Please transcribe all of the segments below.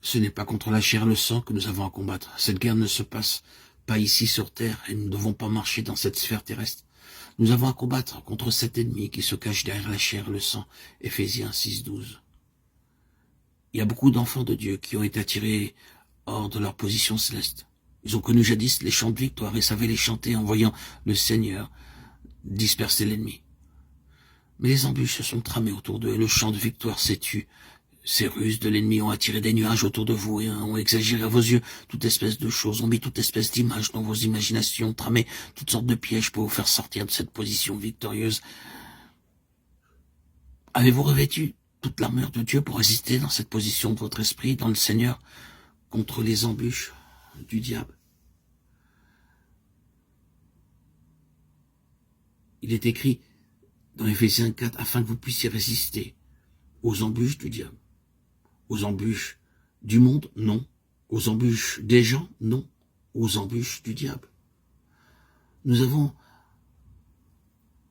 Ce n'est pas contre la chair et le sang que nous avons à combattre. Cette guerre ne se passe pas ici sur terre et nous ne devons pas marcher dans cette sphère terrestre. Nous avons à combattre contre cet ennemi qui se cache derrière la chair et le sang. Éphésiens 6:12. Il y a beaucoup d'enfants de Dieu qui ont été attirés hors de leur position céleste. Ils ont connu jadis les chants de victoire et savaient les chanter en voyant le Seigneur disperser l'ennemi. Mais les embûches se sont tramées autour d'eux et le chant de victoire s'est tu. Ces ruses de l'ennemi ont attiré des nuages autour de vous et ont exagéré à vos yeux toute espèce de choses, ont mis toute espèce d'images dans vos imaginations, tramé toutes sortes de pièges pour vous faire sortir de cette position victorieuse. Avez-vous revêtu toute l'armure de Dieu pour résister dans cette position de votre esprit, dans le Seigneur, contre les embûches du diable? Il est écrit dans Éphésiens 4, afin que vous puissiez résister aux embûches du diable. Aux embûches du monde, non. Aux embûches des gens, non. Aux embûches du diable. Nous avons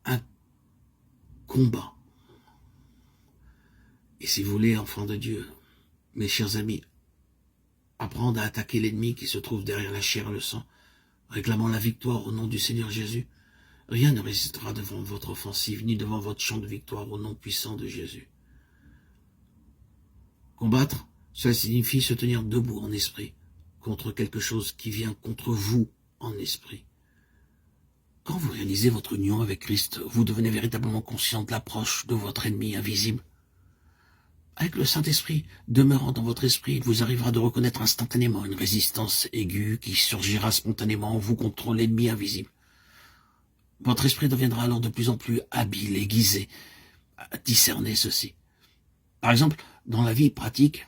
un combat. Et si vous voulez, enfants de Dieu, mes chers amis, apprendre à attaquer l'ennemi qui se trouve derrière la chair et le sang, réclamant la victoire au nom du Seigneur Jésus, rien ne résistera devant votre offensive, ni devant votre chant de victoire au nom puissant de Jésus. Combattre, cela signifie se tenir debout en esprit, contre quelque chose qui vient contre vous en esprit. Quand vous réalisez votre union avec Christ, vous devenez véritablement conscient de l'approche de votre ennemi invisible. Avec le Saint-Esprit demeurant dans votre esprit, il vous arrivera de reconnaître instantanément une résistance aiguë qui surgira spontanément en vous contre l'ennemi invisible. Votre esprit deviendra alors de plus en plus habile, aiguisé, à discerner ceci. Par exemple, dans la vie pratique,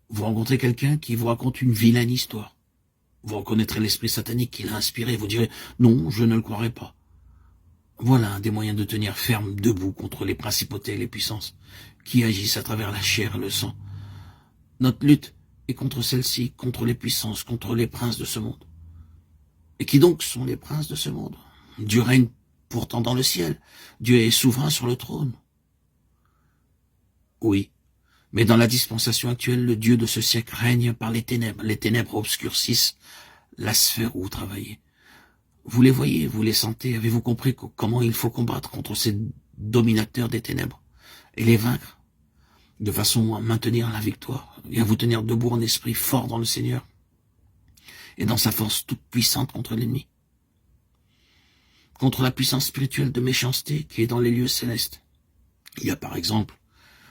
vous rencontrez quelqu'un qui vous raconte une vilaine histoire. Vous reconnaîtrez l'esprit satanique qui l'a inspiré, vous direz « Non, je ne le croirai pas ». Voilà un des moyens de tenir ferme debout contre les principautés et les puissances qui agissent à travers la chair et le sang. Notre lutte est contre celle-ci, contre les puissances, contre les princes de ce monde. Et qui donc sont les princes de ce monde? Dieu règne pourtant dans le ciel. Dieu est souverain sur le trône. Oui, mais dans la dispensation actuelle, le Dieu de ce siècle règne par les ténèbres. Les ténèbres obscurcissent la sphère où vous travaillez. Vous les voyez, vous les sentez. Avez-vous compris comment il faut combattre contre ces dominateurs des ténèbres et les vaincre de façon à maintenir la victoire et à vous tenir debout en esprit fort dans le Seigneur et dans sa force toute puissante contre l'ennemi, contre la puissance spirituelle de méchanceté qui est dans les lieux célestes. Il y a par exemple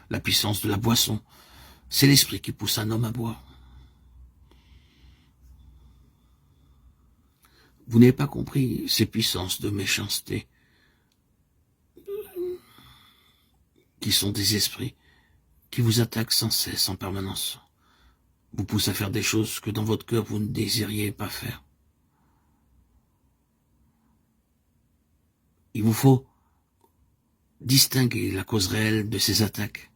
la puissance de la boisson. C'est l'esprit qui pousse un homme à boire. Vous n'avez pas compris ces puissances de méchanceté qui sont des esprits qui vous attaquent sans cesse, en permanence, vous poussent à faire des choses que dans votre cœur vous ne désiriez pas faire. Il vous faut distinguer la cause réelle de ces attaques,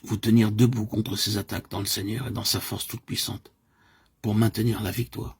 vous tenir debout contre ces attaques dans le Seigneur et dans sa force toute puissante pour maintenir la victoire.